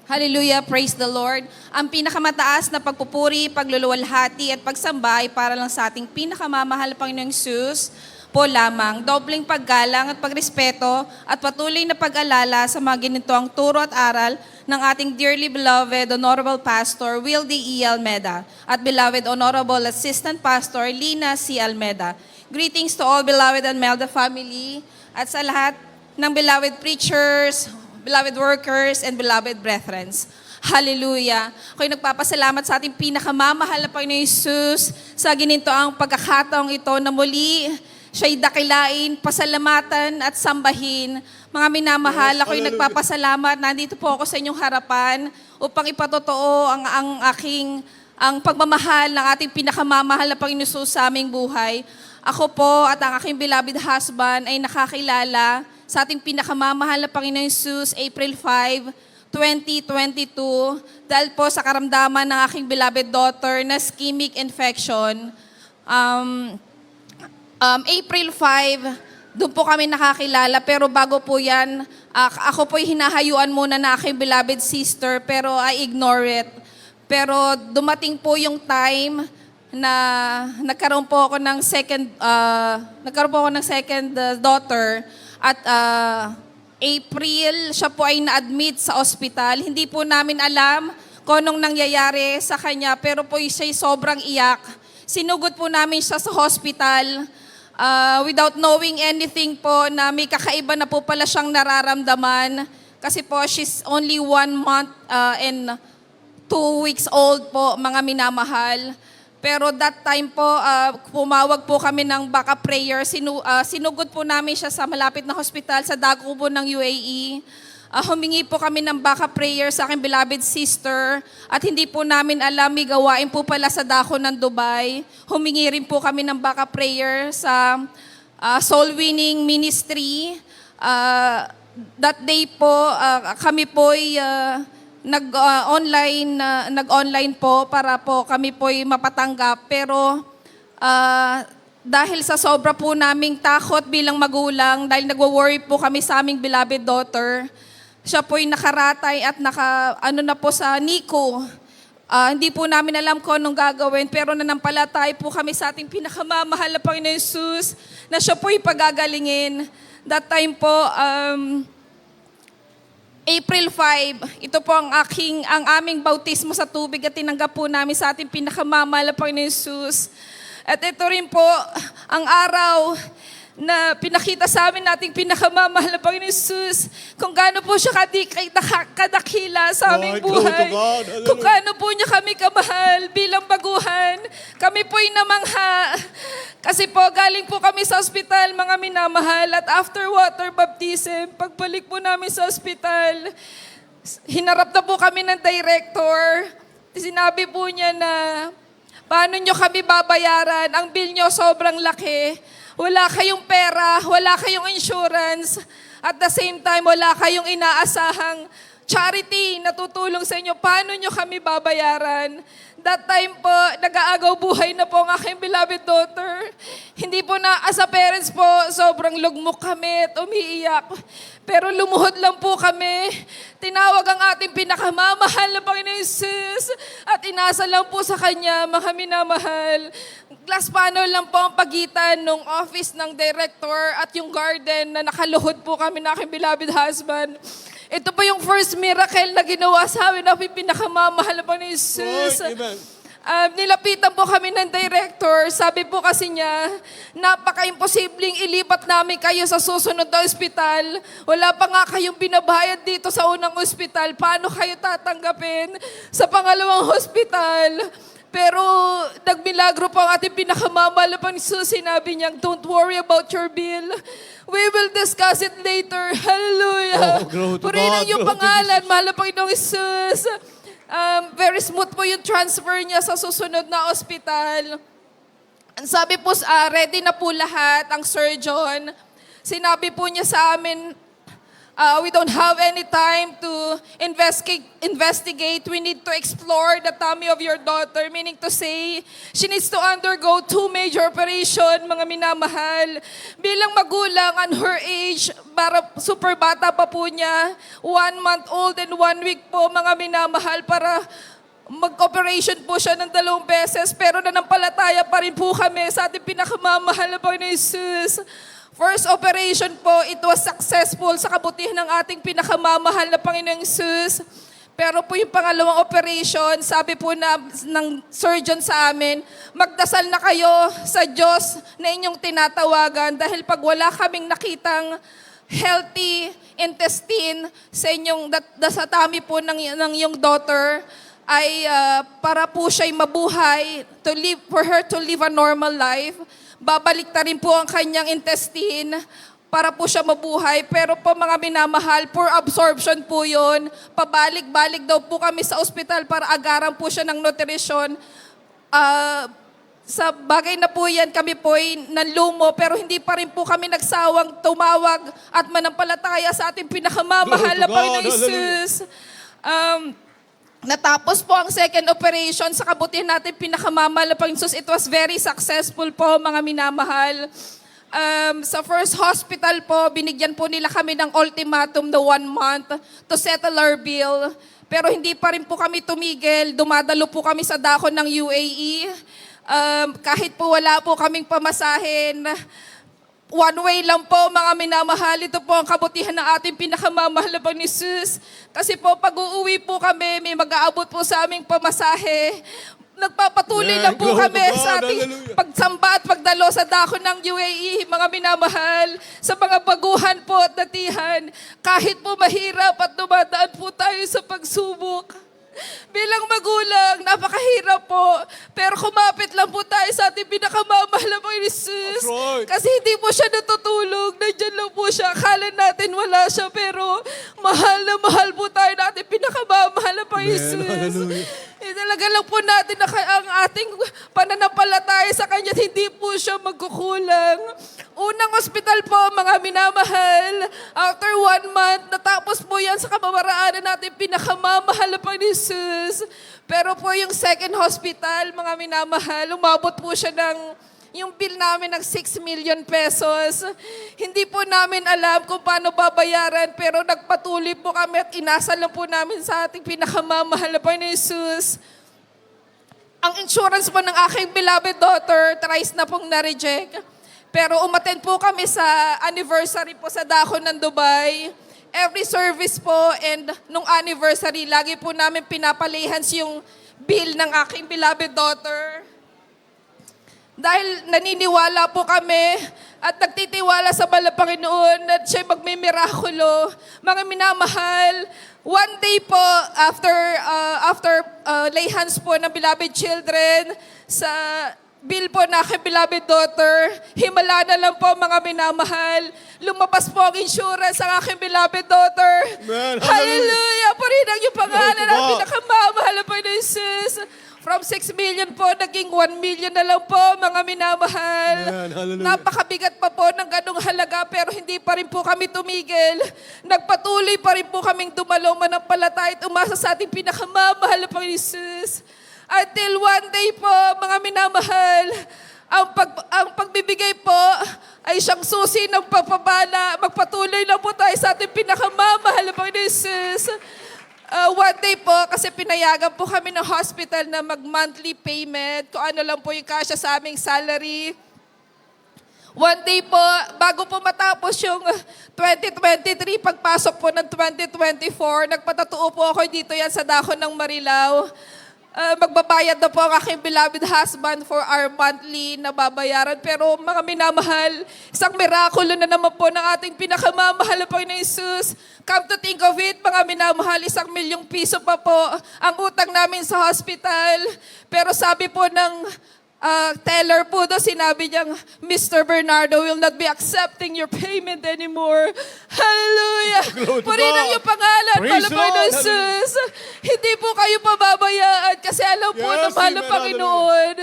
Hallelujah, praise the Lord. Ang pinakamataas na pagpupuri, pagluluwalhati at pagsamba ay para lang sa ating pinakamamahal Panginoong Jesus po lamang. Dobling paggalang at pagrespeto at patuloy na pag-alala sa mga ginitoang turo at aral ng ating dearly beloved Honorable Pastor Will D. E. Almeda at beloved Honorable Assistant Pastor Lina C. Almeda. Greetings to all beloved Almeda family at sa lahat ng beloved preachers, beloved workers, and beloved brethren. Hallelujah. Ako'y nagpapasalamat sa ating pinakamamahal na Panginoon Jesus sa ginintoang pagkakataong ito na muli siya'y dakilain, pasalamatan at sambahin. Mga minamahal, ako'y nagpapasalamat. Nandito po ako sa inyong harapan upang ipatotoo ang pagmamahal ng ating pinakamamahal na Panginoon Jesus sa aming buhay. Ako po at ang aking beloved husband ay nakakilala sa ating pinakamamahal na Panginoon Jesus, April 5, 2022, dahil po sa karamdaman ng aking beloved daughter na ischemic infection. April 5, doon po kami nakakilala, pero bago po yan, ako po'y hinahayuan muna na aking beloved sister, pero I ignore it. Pero dumating po yung time na nagkaroon po ako ng second daughter. At April, siya po ay na-admit sa ospital. Hindi po namin alam kung anong nangyayari sa kanya, pero po siya'y sobrang iyak. Sinugod po namin siya sa hospital without knowing anything po na may kakaiba na po pala siyang nararamdaman. Kasi po, she's only 1 month and 2 weeks old po, mga minamahal. Pero that time po, pumawag po kami ng backup prayer. Sinugod po namin siya sa malapit na hospital sa dako po ng UAE. Humingi po kami ng backup prayer sa aking beloved sister. At hindi po namin alam, may gawain po pala sa dako ng Dubai. Humingi rin po kami ng backup prayer sa Soul Winning Ministry. That day po, kami po'y nag-online po para po kami po'y mapatanggap. Pero dahil sa sobra po naming takot bilang magulang, dahil nagwo-worry po kami sa aming beloved daughter, siya po'y nakaratay at na po sa NICU. Hindi po namin alam kung anong gagawin, pero nanampalatay po kami sa ating pinakamamahal na Panginoon Jesus na siya po'y pagagalingin. That time po, April 5, ito po ang aming bautismo sa tubig at tinanggap po namin sa ating pinakamamahal na Panginoon Jesus. At ito rin po ang araw na pinakita sa amin nating pinakamamahal na Panginoon Jesus kung gaano po siya kadakila sa aming buhay. Kung gaano po niya kami kamahal bilang baguhan. Kami po'y namangha. Kasi po galing po kami sa ospital, mga minamahal. At after water baptism, pagbalik po namin sa ospital, hinarap na po kami ng director. Sinabi po niya na, paano nyo kami babayaran? Ang bill nyo sobrang laki. Wala kayong pera, wala kayong insurance. At the same time, wala kayong inaasahang charity na tutulong sa inyo. Paano nyo kami babayaran? That time po, nag-aagaw buhay na po ang aking beloved daughter. Hindi po na, as a parents po, sobrang lugmok kami at umiiyak. Pero lumuhod lang po kami. Tinawag ang ating pinakamamahal na Panginoon Jesus at inasa lang po sa Kanya, mga minamahal. Glass panel lang po ang pagitan ng office ng director at yung garden na nakaluhod po kami na aking beloved husband. Ito po yung first miracle na ginawa sa amin na pinakamamahal na Panginoon Jesus. Nilapitan po kami ng director. Sabi po kasi niya, napaka-imposibleng ilipat namin kayo sa susunod na ospital. Wala pa nga kayong binabayad dito sa unang ospital. Paano kayo tatanggapin sa pangalawang hospital? Pero nagmilagro po ang ating pinakamamahal na Panginoon Jesus. Sinabi niya, don't worry about your bill. We will discuss it later. Hallelujah. Purihin ang iyong pangalan, mahal na Panginoong Jesus. Very smooth po yung transfer niya sa susunod na ospital. Sabi po, ready na po lahat ang surgeon. Sinabi po niya sa amin, We don't have any time to investigate. We need to explore the tummy of your daughter, meaning to say, she needs to undergo 2 major operation, mga minamahal. Bilang magulang on her age, para super bata pa po niya, 1 month old and 1 week po, mga minamahal, para mag-operation po siya ng 2 beses, pero nanampalataya pa rin po kami sa ating pinakamamahal na Panginoon Jesus. First operation po, it was successful sa kabutihan ng ating pinakamamahal na Panginoong Jesus. Pero po yung pangalawang operation, sabi po ng surgeon sa amin, magdasal na kayo sa Diyos na inyong tinatawagan dahil pag wala kaming nakitang healthy intestine sa inyong sa tummy po ng iyong daughter, ay para po siya'y mabuhay, for her to live a normal life, babalik na rin po ang kanyang intestine para po siya mabuhay. Pero po mga minamahal, poor absorption po yun. Pabalik-balik daw po kami sa ospital para agaran po siya ng nutrisyon. Sa bagay na po yan, kami po ay nanlumo, pero hindi pa rin po kami nagsawang tumawag at manampalataya sa ating pinakamamahal na Panginoon Jesus. Natapos po ang second operation sa kabutihan natin pinakamamahal na Panginoon Jesus. It was very successful po, mga minamahal. Sa first hospital po, binigyan po nila kami ng ultimatum na 1 month to settle our bill. Pero hindi pa rin po kami tumigil. Dumadalo po kami sa dako ng UAE. Kahit po wala po kaming pamasahin, 1 way lang po, mga minamahal. Ito po ang kabutihan ng ating pinakamamahal na Panginoon Jesus. Kasi po, pag uuwi po kami, may mag-aabot po sa aming pamasahe. Nagpapatuloy lang po kami sa ating pagsamba at pagdalo sa dako ng UAE, mga minamahal, sa mga baguhan po at datihan. Kahit po mahirap at dumadaan po tayo sa pagsubok. Bilang magulang, napakahirap po. Pero kumapit lang po tayo sa ating pinakamamahal na Panginoon Jesus. Right. Kasi hindi po siya natutulog. Nandiyan lang po siya. Akala natin wala siya, pero mahal na mahal po tayo na ating pinakamamahal na Panginoon Jesus. Talaga lang po natin na ang ating pananampalataya sa Kanya, hindi po siya magkukulang. Unang ospital po, mga minamahal, after 1 month, natapos po yan sa kamamaraanan natin pinakamamahal na Panginoon Jesus. Pero po yung second hospital, mga minamahal, umabot po siya yung bill namin ng 6 million pesos. Hindi po namin alam kung paano babayaran, pero nagpatuloy po kami at inasal lang po namin sa ating pinakamamahal na Panginoon Jesus. Ang insurance po ng aking beloved daughter, thrice na pong na-reject. Pero umattend po kami sa anniversary po sa dako ng Dubai. Every service po and nung anniversary, lagi po namin pinapalihans yung bill ng aking beloved daughter. Dahil naniniwala po kami at nagtitiwala sa mahal na Panginoon at siya'y magmimirakulo. Mga minamahal, one day po after lay hands po ng beloved children sa bill po na aking beloved daughter, himala na lang po, mga minamahal. Lumabas po ang insurance ang aking beloved daughter. Man, hallelujah! Purihan yung pangalan ng Wow. pinakamamahal na Panginoon Jesus. From 6 million po, naging 1 million na lang po, mga minamahal. Man, hallelujah. Napakabigat pa po ng ganong halaga, pero hindi pa rin po kami tumigil. Nagpatuloy pa rin po kaming dumalo, manampalataya at umasa sa ating pinakamamahal na Panginoon Jesus. Until one day po, mga minamahal, ang pagbibigay po ay siyang susi ng pagpapala. Magpatuloy lang po tayo sa ating pinakamamahal na Panginoon Jesus. One day po, kasi pinayagan po kami ng hospital na mag-monthly payment, kung ano lang po yung kasya sa aming salary. One day po, bago po matapos yung 2023, pagpasok po ng 2024, nagpatatuo po ako dito yan sa dako ng Marilao. Magbabayad na po ang aking beloved husband for our monthly na babayaran. Pero mga minamahal, isang mirakulo na naman po ng ating pinakamamahal na Panginoon Jesus. Come to think of it, mga minamahal, 1 milyong piso pa po ang utang namin sa hospital. Pero sabi po ng teller po doon, sinabi niyang, Mr. Bernardo will not be accepting your payment anymore. Hallelujah! Glory to Purihin ang God. iyong pangalan, Praise mahal the na Panginoon Lord. Jesus. Hindi po kayo pababayaan kasi alam po Yes, na mahal na amen. Panginoon.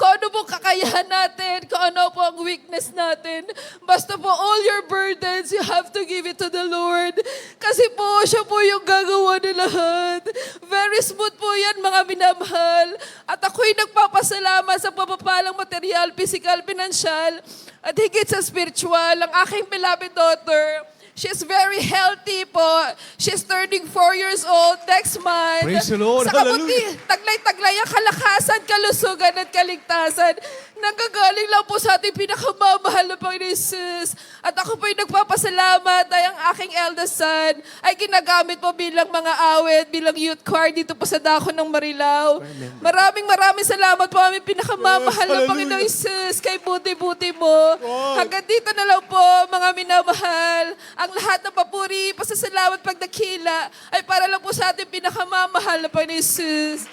Kung ano po kakayahan natin, kung ano po ang weakness natin, basta po all your burdens, you have to give it to the Lord. Kasi po, siya po yung gagawa ng lahat. Very smooth po yan, mga minamahal. At ako'y nagpapasalamat sa papapalang material, physical, financial, at higit sa spiritual, ang aking beloved daughter. She's very healthy po. She's turning 4 years old next month. Praise the Lord. Sa kabuti, Hallelujah. taglay-taglay ang kalakasan, kalusugan at kaligtasan. Nanggagaling lang po sa ating pinakamamahal na Panginoon Jesus. At ako po'y nagpapasalamat ay ang aking eldest son ay ginagamit po bilang mga awit, bilang youth choir dito po sa Dako ng Marilao. Maraming salamat po aming pinakamamahal na Yes, Panginoon hallelujah. Jesus kay buti-buti mo. Wow. Hanggang dito na lang po, mga minamahal. Ang lahat ng papuri, pasasalamat, pagdakila ay para lang po sa ating pinakamamahal na Panginoon Jesus.